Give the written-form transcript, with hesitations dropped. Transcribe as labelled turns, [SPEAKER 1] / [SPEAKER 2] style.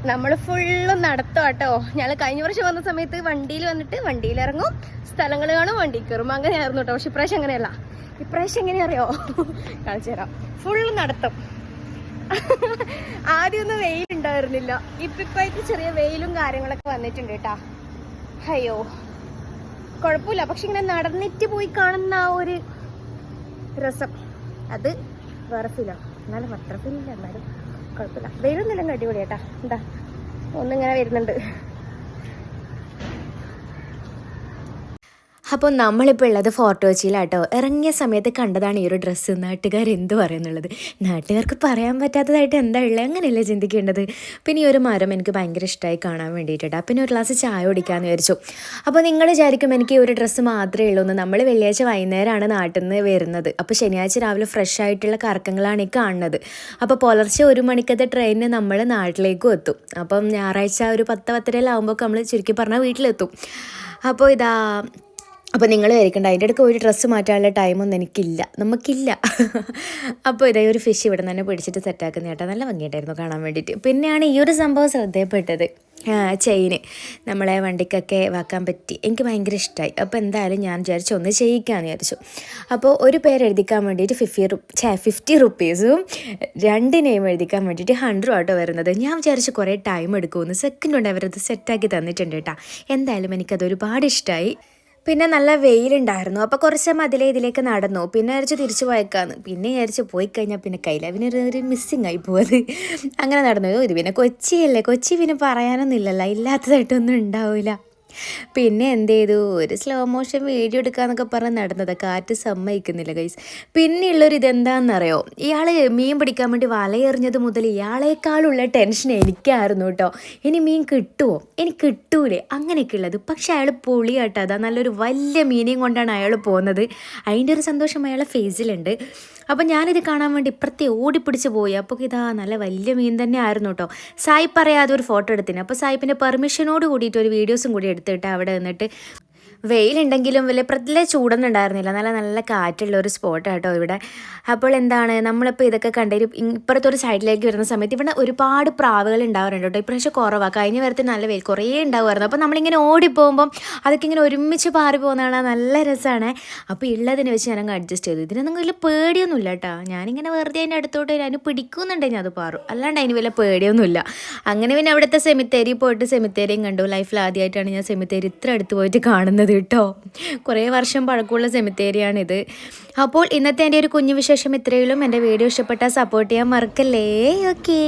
[SPEAKER 1] നമ്മൾ ഫുള്ള് നടത്തും കേട്ടോ. ഞങ്ങൾ കഴിഞ്ഞ വർഷം വന്ന സമയത്ത് വണ്ടിയിൽ വന്നിട്ട് വണ്ടിയിൽ ഇറങ്ങും, സ്ഥലങ്ങൾ കാണും, വണ്ടി കയറും, അങ്ങനെയായിരുന്നു കേട്ടോ. പക്ഷെ ഇപ്രാവശ്യം അങ്ങനെയല്ല. ഇപ്രാവശ്യം എങ്ങനെയറിയോ, കാണിച്ചു തരാം. ഫുള്ള് നടത്തും. ആദ്യമൊന്നും വെയിലുണ്ടായിരുന്നില്ല, ഇപ്പായിട്ട് ചെറിയ വെയിലും കാര്യങ്ങളൊക്കെ വന്നിട്ടുണ്ട് കേട്ടാ. അയ്യോ കുഴപ്പമില്ല. പക്ഷെ ഇങ്ങനെ നടന്നിട്ട് പോയി കാണുന്ന ആ ഒരു രസം അത് വേറെ ഫീലാണ്. എന്നാലും അത്ര ഫീലില്ല, എന്നാലും കുഴപ്പമില്ല. വെയിലൊന്നുമില്ല, അടിപൊളി കേട്ടാ. എന്താ ഒന്നിങ്ങനെ വരുന്നുണ്ട്. അപ്പോൾ നമ്മളിപ്പോൾ ഉള്ളത് ഫോർട്ട് കൊച്ചിയിലാട്ടോ. ഇറങ്ങിയ സമയത്ത് കണ്ടതാണ് ഈ ഒരു ഡ്രസ്സ്. നാട്ടുകാർ എന്ത് പറയുന്നുള്ളത്, നാട്ടുകാർക്ക് പറയാൻ പറ്റാത്തതായിട്ട് എന്താ ഉള്ളത്, അങ്ങനെയല്ലേ ചിന്തിക്കേണ്ടത്. പിന്നെ ഈ ഒരു മരം എനിക്ക് ഭയങ്കര ഇഷ്ടമായി കാണാൻ വേണ്ടിയിട്ടാ. പിന്നെ ഒരു ഗ്ലാസ് ചായ കുടിക്കാമെന്ന് വിചാരിച്ചു. അപ്പോൾ നിങ്ങൾ വിചാരിക്കും എനിക്ക് ഈ ഒരു ഡ്രസ്സ് മാത്രമേ ഉള്ളൂ എന്ന്. നമ്മൾ വെള്ളിയാഴ്ച വൈകുന്നേരമാണ് നാട്ടിൽ നിന്ന് വരുന്നത്. അപ്പോൾ ശനിയാഴ്ച രാവിലെ ഫ്രഷ് ആയിട്ടുള്ള കറക്കങ്ങളാണ് ഈ കാണുന്നത്. അപ്പോൾ പുലർച്ചെ 1 മണിക്കത്തെ ട്രെയിനിന് നമ്മൾ നാട്ടിലേക്കും എത്തും. അപ്പം ഞായറാഴ്ച ഒരു 10-10:30 നമ്മൾ ചുരുക്കി പറഞ്ഞാൽ വീട്ടിലെത്തും. അപ്പോൾ നിങ്ങൾ വിചാരിക്കണ്ട അതിൻ്റെ ഇടയ്ക്ക് ഒരു ഡ്രസ്സ് മാറ്റാനുള്ള ടൈമൊന്നും നമുക്കില്ല. അപ്പോൾ ഇതേ ഒരു ഫിഷ് ഇവിടെ തന്നെ പിടിച്ചിട്ട് സെറ്റാക്കുന്ന കേട്ടോ. നല്ല ഭംഗിയായിട്ടായിരുന്നു കാണാൻ വേണ്ടിയിട്ട്. പിന്നെയാണ് ഈ ഒരു സംഭവം ശ്രദ്ധയപ്പെട്ടത്. ചെയിന് നമ്മളെ വണ്ടിക്കൊക്കെ വെക്കാൻ പറ്റി. എനിക്ക് ഭയങ്കര ഇഷ്ടമായി. അപ്പോൾ എന്തായാലും ഞാൻ വിചാരിച്ചു ഒന്ന് ചെയ്യിക്കാമെന്ന് വിചാരിച്ചു. അപ്പോൾ ഒരു പേര് എഴുതിക്കാൻ വേണ്ടിയിട്ട് 50 റുപ്പീസും 2 നെയിം എഴുതിക്കാൻ വേണ്ടിയിട്ട് 100 ആട്ടോ വരുന്നത്. ഞാൻ വിചാരിച്ചു കുറേ ടൈം എടുക്കുമെന്ന്. സെക്കൻഡ് കൊണ്ട് അവരത് സെറ്റാക്കി തന്നിട്ടുണ്ട് കേട്ടോ. എന്തായാലും എനിക്കത് ഒരുപാട് ഇഷ്ടമായി. പിന്നെ നല്ല വെയിലുണ്ടായിരുന്നു. അപ്പോൾ കുറച്ച് ഇതിലേക്ക് നടന്നു. പിന്നെ വിചാരിച്ചു തിരിച്ചു പോയേക്കാന്ന്. പിന്നെ വിചാരിച്ചു പോയി കഴിഞ്ഞാൽ പിന്നെ കയ്യില പിന്നെ ഒരു മിസ്സിങ് ആയി പോയത്. അങ്ങനെ നടന്നു. ഇത് പിന്നെ കൊച്ചിയല്ലേ, കൊച്ചി പിന്നെ പറയാനൊന്നും ഇല്ലല്ലോ, ഇല്ലാത്തതായിട്ടൊന്നും ഉണ്ടാവില്ല. പിന്നെ എന്ത് ചെയ്തു, ഒരു സ്ലോ മോഷൻ വീഡിയോ എടുക്കാന്നൊക്കെ പറഞ്ഞ് നടന്നത്. കാറ്റ് സമ്മതിക്കുന്നില്ല ഗൈസ്. പിന്നെയുള്ളൊരു ഇതെന്താണെന്നറിയോ, ഇയാൾ മീൻ പിടിക്കാൻ വേണ്ടി വലയെറിഞ്ഞത് മുതൽ ഇയാളേക്കാളുള്ള ടെൻഷൻ എനിക്കായിരുന്നു കേട്ടോ. ഇനി മീൻ കിട്ടുമോ, ഇനി കിട്ടൂലേ, അങ്ങനെയൊക്കെ ഉള്ളത്. പക്ഷെ അയാൾ പൊളിയാട്ടോ. അതാ നല്ലൊരു വലിയ മീനെയും കൊണ്ടാണ് അയാൾ പോകുന്നത്. അതിൻ്റെ ഒരു സന്തോഷം അയാളെ ഫേസിലുണ്ട്. അപ്പോൾ ഞാനിത് കാണാൻ വേണ്ടി ഇപ്പുറത്തെ ഓടിപ്പിടിച്ച് പോയി. അപ്പോൾ ഇതാ നല്ല വലിയ മീൻ തന്നെ ആയിരുന്നു കേട്ടോ. സായിപ്പ് പറയാതെ ഒരു ഫോട്ടോ എടുത്തിന്. അപ്പോൾ സായിപ്പിൻ്റെ പെർമിഷനോട് കൂടിയിട്ട് ഒരു വീഡിയോസും കൂടി എടുത്തിട്ട് അവിടെ നിന്നിട്ട് വെയിലുണ്ടെങ്കിലും വലിയ ചൂടൊന്നും ഉണ്ടായിരുന്നില്ല. നല്ല കാറ്റുള്ള ഒരു സ്പോട്ടാട്ടോ ഇവിടെ. അപ്പോൾ എന്താണ് നമ്മളിപ്പോൾ ഇതൊക്കെ കണ്ടൊരു ഇപ്പുറത്തൊരു സൈഡിലേക്ക് വരുന്ന സമയത്ത് ഇവിടെ ഒരുപാട് പ്രാവുകൾ ഉണ്ടാവാറുണ്ട് കേട്ടോ. ഇപ്രാവശ്യം കുറവാണ്. കഴിഞ്ഞ വരത്തിൽ നല്ല വെയിൽ കുറേ ഉണ്ടാവുമായിരുന്നു. അപ്പോൾ നമ്മളിങ്ങനെ ഓടിപ്പോകുമ്പം അതൊക്കെ ഇങ്ങനെ ഒരുമിച്ച് പാറി പോകുന്നതാണ്, നല്ല രസമാണ്. അപ്പോൾ ഉള്ളതിനെ വെച്ച് ഞാനങ്ങ് അഡ്ജസ്റ്റ് ചെയ്തു. ഇതിനൊന്നും വലിയ പേടിയൊന്നുമില്ല കേട്ടോ. ഞാനിങ്ങനെ വെറുതെ അതിൻ്റെ അടുത്തോട്ട് അതിന് പിടിക്കുന്നുണ്ടെങ്കിൽ അത് പാറും, അല്ലാണ്ട് അതിന് വലിയ പേടിയൊന്നുമില്ല. അങ്ങനെ പിന്നെ അവിടുത്തെ സെമിത്തേരി പോയിട്ട് സെമിത്തേരിയും കണ്ടു. ലൈഫിൽ ആദ്യമായിട്ടാണ് ഞാൻ സെമിത്തേരി ഇത്ര അടുത്ത് പോയിട്ട് കാണുന്നത് കേട്ടോ. കുറേ വർഷം പഴക്കമുള്ള സെമിത്തേരിയാണിത്. അപ്പോൾ ഇന്നത്തെ എൻ്റെ ഒരു കുഞ്ഞു വിശേഷം ഇത്രയുള്ളൂ. എൻ്റെ വീഡിയോ ഇഷ്ടപ്പെട്ടാൽ സപ്പോർട്ട് ചെയ്യാൻ മറക്കല്ലേ. ഓക്കേ.